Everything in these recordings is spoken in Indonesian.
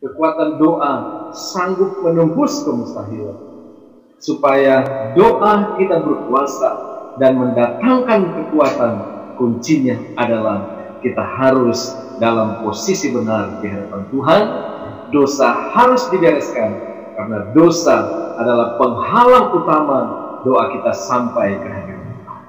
Kekuatan doa sanggup menembus kemustahilan, supaya doa kita berkuasa dan mendatangkan kekuatan. Kuncinya adalah kita harus dalam posisi benar di hadapan Tuhan. Dosa harus dibereskan, karena dosa adalah penghalang utama doa kita sampai ke hadirat Tuhan.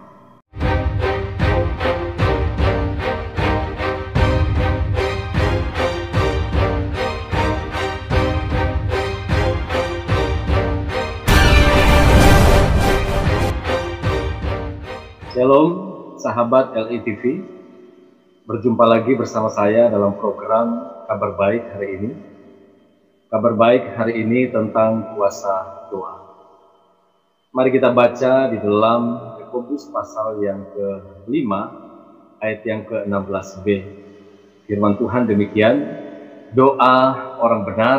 Shalom, sahabat LITV. Berjumpa lagi bersama saya dalam program Kabar Baik hari ini. Kabar Baik hari ini tentang kuasa doa. Mari kita baca di dalam Yakobus pasal yang ke-5 ayat yang ke-16b. Firman Tuhan demikian, doa orang benar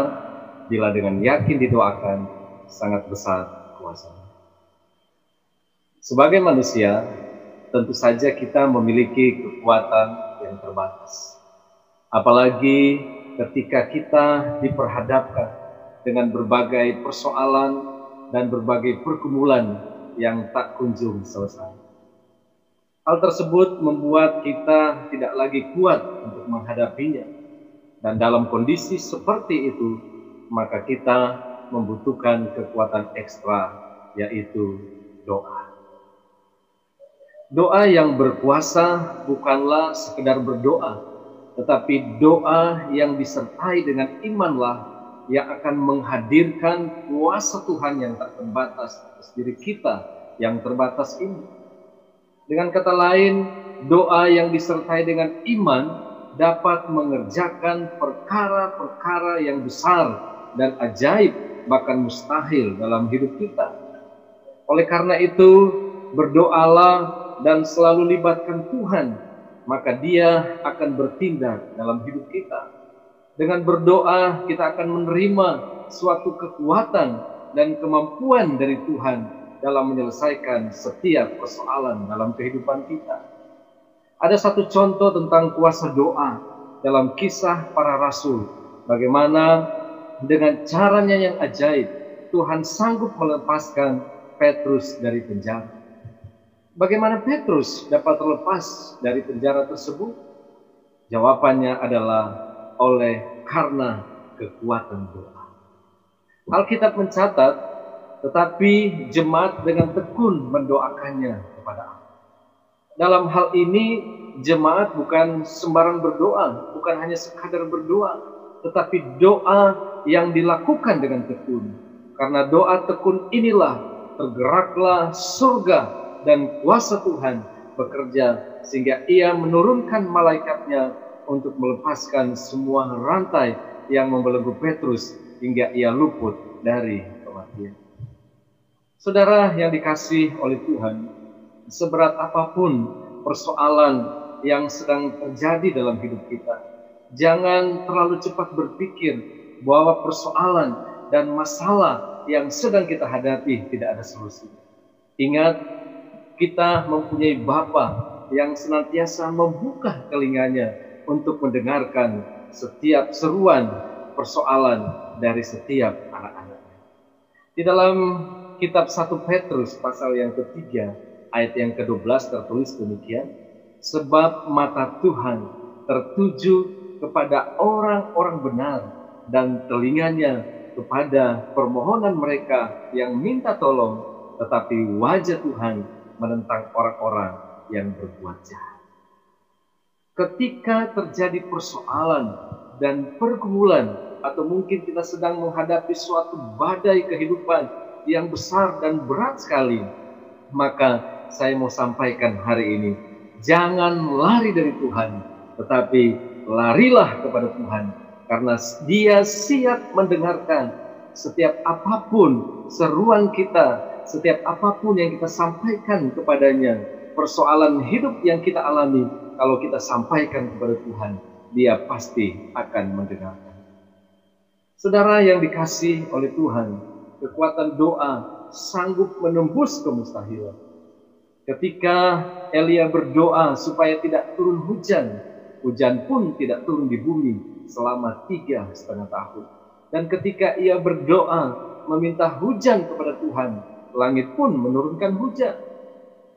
bila dengan yakin didoakan sangat besar kuasanya. Sebagai manusia, tentu saja kita memiliki kekuatan yang terbatas. Apalagi ketika kita diperhadapkan dengan berbagai persoalan dan berbagai pergumulan yang tak kunjung selesai. Hal tersebut membuat kita tidak lagi kuat untuk menghadapinya. Dan dalam kondisi seperti itu, maka kita membutuhkan kekuatan ekstra, yaitu doa. Doa yang berkuasa bukanlah sekedar berdoa, tetapi doa yang disertai dengan imanlah yang akan menghadirkan kuasa Tuhan yang tak terbatas atas diri kita yang terbatas ini. Dengan kata lain, doa yang disertai dengan iman dapat mengerjakan perkara-perkara yang besar dan ajaib, bahkan mustahil dalam hidup kita. Oleh karena itu, berdoalah dan selalu libatkan Tuhan, maka Dia akan bertindak dalam hidup kita. Dengan berdoa, kita akan menerima suatu kekuatan dan kemampuan dari Tuhan dalam menyelesaikan setiap persoalan dalam kehidupan kita. Ada satu contoh tentang kuasa doa dalam kisah para rasul, bagaimana dengan caranya yang ajaib, Tuhan sanggup melepaskan Petrus dari penjara. Bagaimana Petrus dapat terlepas dari penjara tersebut? Jawabannya adalah karena kekuatan doa. Alkitab mencatat, tetapi jemaat dengan tekun mendoakannya kepada Allah. Dalam hal ini, jemaat bukan sembarang berdoa, bukan hanya sekadar berdoa, tetapi doa yang dilakukan dengan tekun. Karena doa tekun inilah tergeraklah surga dan kuasa Tuhan bekerja sehingga Ia menurunkan malaikatnya untuk melepaskan semua rantai yang membelenggu Petrus hingga ia luput dari kematian. Saudara yang dikasihi oleh Tuhan, seberat apapun persoalan yang sedang terjadi dalam hidup kita, jangan terlalu cepat berpikir bahwa persoalan dan masalah yang sedang kita hadapi tidak ada solusi. Ingat, kita mempunyai Bapa yang senantiasa membuka telinganya untuk mendengarkan setiap seruan persoalan dari setiap anak-anaknya. Di dalam kitab 1 Petrus pasal yang ketiga ayat yang ke-12 tertulis demikian, sebab mata Tuhan tertuju kepada orang-orang benar dan telinganya kepada permohonan mereka yang minta tolong, tetapi wajah Tuhan menentang orang-orang yang berbuat jahat. Ketika terjadi persoalan dan pergumulan, atau mungkin kita sedang menghadapi suatu badai kehidupan yang besar dan berat sekali, maka saya mau sampaikan hari ini, jangan lari dari Tuhan, tetapi larilah kepada Tuhan, karena Dia siap mendengarkan setiap apapun seruan kita, setiap apapun yang kita sampaikan kepadanya, persoalan hidup yang kita alami, kalau kita sampaikan kepada Tuhan, Dia pasti akan mendengarkan. Saudara yang dikasihi oleh Tuhan, kekuatan doa sanggup menembus kemustahilan. Ketika Elia berdoa supaya tidak turun hujan, hujan pun tidak turun di bumi, selama 3,5 tahun. Dan ketika ia berdoa meminta hujan kepada Tuhan, langit pun menurunkan hujan.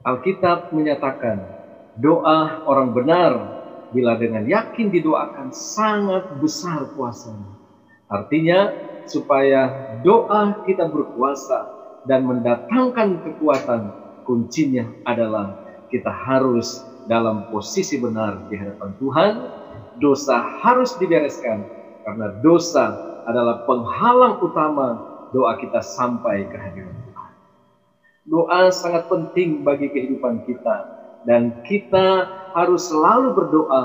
Alkitab menyatakan doa orang benar bila dengan yakin didoakan sangat besar kuasanya. Artinya supaya doa kita berkuasa dan mendatangkan kekuatan, kuncinya adalah kita harus dalam posisi benar di hadapan Tuhan. Dosa harus dibereskan karena dosa adalah penghalang utama doa kita sampai ke hadirat Tuhan. Doa sangat penting bagi kehidupan kita dan kita harus selalu berdoa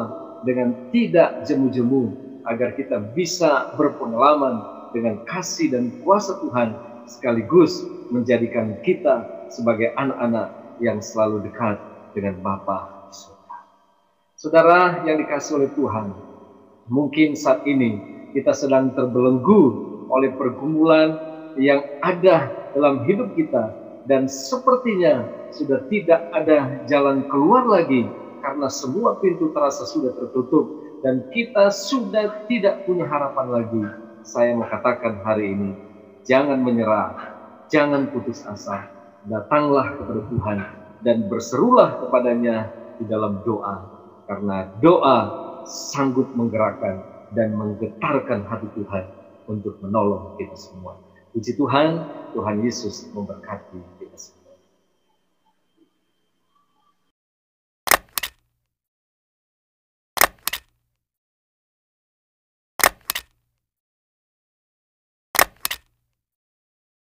dengan tidak jemu-jemu agar kita bisa berpengalaman dengan kasih dan kuasa Tuhan sekaligus menjadikan kita sebagai anak-anak yang selalu dekat dengan Bapa di surga. Saudara yang dikasihi oleh Tuhan, mungkin saat ini kita sedang terbelenggu oleh pergumulan yang ada dalam hidup kita dan sepertinya sudah tidak ada jalan keluar lagi karena semua pintu terasa sudah tertutup dan kita sudah tidak punya harapan lagi. Saya mau katakan hari ini, jangan menyerah, jangan putus asa. Datanglah kepada Tuhan dan berserulah kepadanya di dalam doa. Karena doa sanggup menggerakkan dan menggetarkan hati Tuhan untuk menolong kita semua. Puji Tuhan, Tuhan Yesus memberkati kita semua.